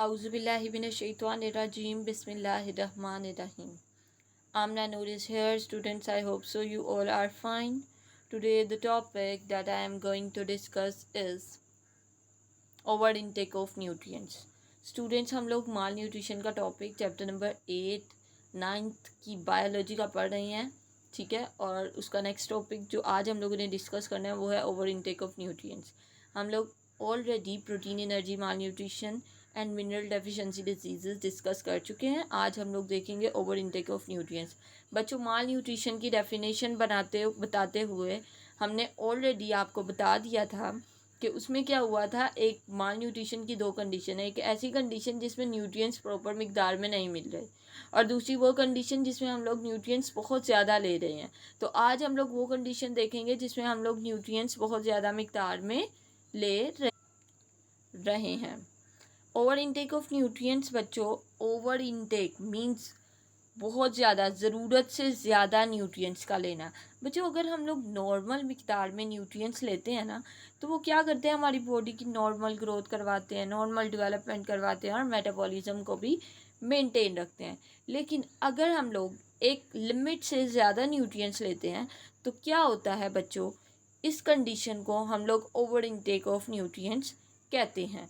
Auzubillahiminash-shaytanir-rajim. Bismillahir-rahmanir-rahim. Amna Noor is here. Students, I hope so you all are fine. Today the topic that I am going to discuss is over intake of nutrients. Students, हम लोग माल nutrition का topic chapter number 8 9th की biology का पढ़ रहे हैं, ठीक है। और उसका नेक्स्ट टॉपिक जो आज हम लोगों ने डिस्कस करना है वो है ओवर इंटेक ऑफ न्यूट्रिएंट्स। हम लोग already protein energy mall nutrition and mineral deficiency disease discuss कर चुके हैं। आज हम लोग देखेंगे ओवर इंटेक ऑफ न्यूट्रिएंट्स। बच्चों, माल न्यूट्रिशन की डेफिनेशन बताते हुए हमने ऑलरेडी आपको बता दिया था कि उसमें क्या हुआ था। एक माल न्यूट्रिशन की दो कंडीशन है। एक ऐसी कंडीशन जिसमें न्यूट्रिएंट्स प्रॉपर मिकदार में नहीं मिल रहे, और दूसरी वो कंडीशन जिसमें हम लोग न्यूट्रिएंट्स बहुत ज़्यादा ले रहे हैं। तो आज हम लोग वो कंडीशन देखेंगे जिसमें हम लोग न्यूट्रिएंट्स बहुत ज़्यादा मिकदार में ले रहे हैं। ओवर इंटेक ऑफ न्यूट्रिएंट्स बच्चों, ओवर इंटेक मीन्स बहुत ज़्यादा, ज़रूरत से ज़्यादा न्यूट्रिएंट्स का लेना। बच्चों, अगर हम लोग नॉर्मल मिकदार में न्यूट्रिएंट्स लेते हैं ना, तो वो क्या करते हैं, हमारी बॉडी की नॉर्मल ग्रोथ करवाते हैं, नॉर्मल डेवलपमेंट करवाते हैं और मेटाबॉलिज्म को भी मेंटेन रखते हैं। लेकिन अगर हम लोग एक लिमिट से ज़्यादा न्यूट्रिएंट्स लेते हैं तो क्या होता है बच्चों, इस कंडीशन को हम लोग ओवर इंटेक ऑफ न्यूट्रिएंट्स कहते हैं।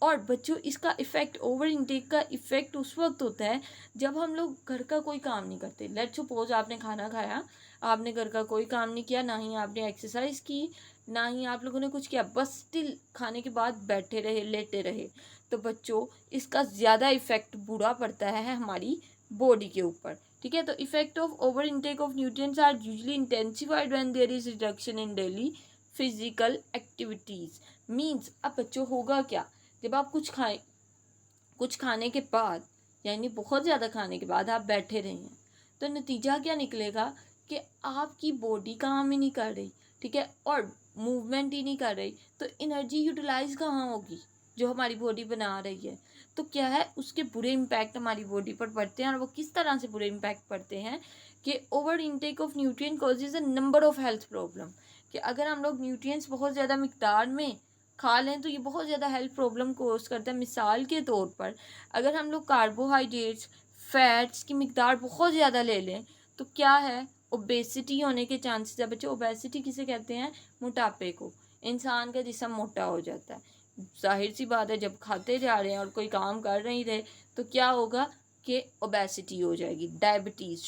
और बच्चों, इसका इफ़ेक्ट, ओवर इंटेक का इफ़ेक्ट उस वक्त होता है जब हम लोग घर का कोई काम नहीं करते। लेट्स सपोज आपने खाना खाया, आपने घर का कोई काम नहीं किया, ना ही आपने एक्सरसाइज की, ना ही आप लोगों ने कुछ किया, बस स्टिल खाने के बाद बैठे रहे, लेटे रहे। तो बच्चों, इसका ज़्यादा इफ़ेक्ट बुरा पड़ता है हमारी बॉडी के ऊपर, ठीक है। तो effect of over intake of nutrients are usually intensified when there is reduction in daily physical activities. Means अब बच्चों होगा क्या, जब आप कुछ खाने के बाद, यानी बहुत ज़्यादा खाने के बाद आप बैठे रहे हैं, तो नतीजा क्या निकलेगा कि आपकी बॉडी काम ही नहीं कर रही, ठीक है, और मूवमेंट ही नहीं कर रही। तो एनर्जी यूटिलाइज कहाँ होगी जो हमारी बॉडी बना रही है। तो क्या है, उसके बुरे इम्पैक्ट हमारी बॉडी पर पड़ते हैं। और वो किस तरह से बुरे इम्पैक्ट पड़ते हैं कि over intake of nutrient causes a number of health problem. कि अगर हम लोग न्यूट्रिएंट्स बहुत ज़्यादा मिकदार में खा लें तो ये बहुत ज़्यादा हेल्थ प्रॉब्लम कोज करता है। मिसाल के तौर पर, अगर हम लोग कार्बोहाइड्रेट्स, फैट्स की मिकदार बहुत ज़्यादा ले लें तो क्या है, ओबेसिटी होने के चांसेस है। बच्चों, ओबेसिटी किसे कहते हैं, मोटापे को। इंसान का जिस्म मोटा हो जाता है। जाहिर सी बात है, जब खाते जा रहे हैं और कोई काम कर नहीं रहे तो क्या होगा कि ओबेसिटी हो जाएगी। डायबिटीज़,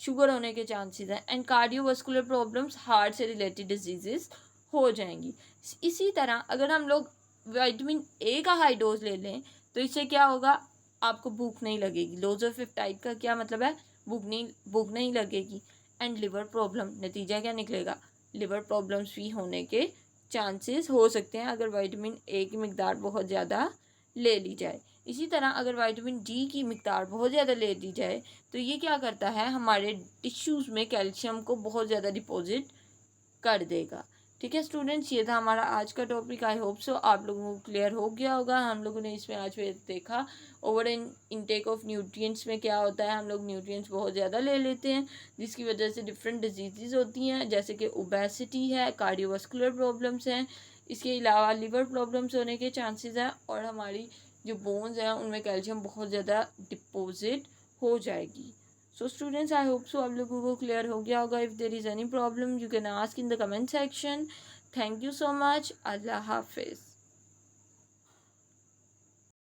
शुगर होने के चांसेस हैं। एंड कार्डियोवास्कुलर प्रॉब्लम्स, हार्ट से रिलेटेड डिजीज़ हो जाएंगी। इसी तरह अगर हम लोग विटामिन ए का हाई डोज ले लें तो इससे क्या होगा, आपको भूख नहीं लगेगी। लोज ऑफ पेप्टाइड का क्या मतलब है, भूख नहीं लगेगी। एंड लिवर प्रॉब्लम, नतीजा क्या निकलेगा, लिवर प्रॉब्लम्स भी होने के चांसेस हो सकते हैं अगर विटामिन ए की मिकदार बहुत ज़्यादा ले ली जाए। इसी तरह अगर विटामिन डी की मिकदार बहुत ज़्यादा ले ली जाए तो ये क्या करता है, हमारे टिश्यूज़ में कैल्शियम को बहुत ज़्यादा डिपॉजिट कर देगा। ठीक है स्टूडेंट्स, ये था हमारा आज का टॉपिक। आई होप सो आप लोगों को क्लियर हो गया होगा। हम लोगों ने इसमें आज फिर देखा ओवर इनटेक ऑफ न्यूट्रिएंट्स में क्या होता है। हम लोग न्यूट्रिएंट्स बहुत ज़्यादा ले लेते हैं जिसकी वजह से डिफरेंट डिजीज़ होती हैं, जैसे कि ओबेसिटी है, कार्डियोवास्कुलर प्रॉब्लम्स हैं, इसके अलावा लिवर प्रॉब्लम्स होने के चांसेस हैं, और हमारी जो बोन्स हैं उनमें कैल्शियम बहुत ज़्यादा डिपॉजिट हो जाएगी। So students, I hope so आप लोगों को क्लियर हो गया होगा। If there is any problem you can ask in the comment section. Thank you so much. अल्लाह हाफिज़।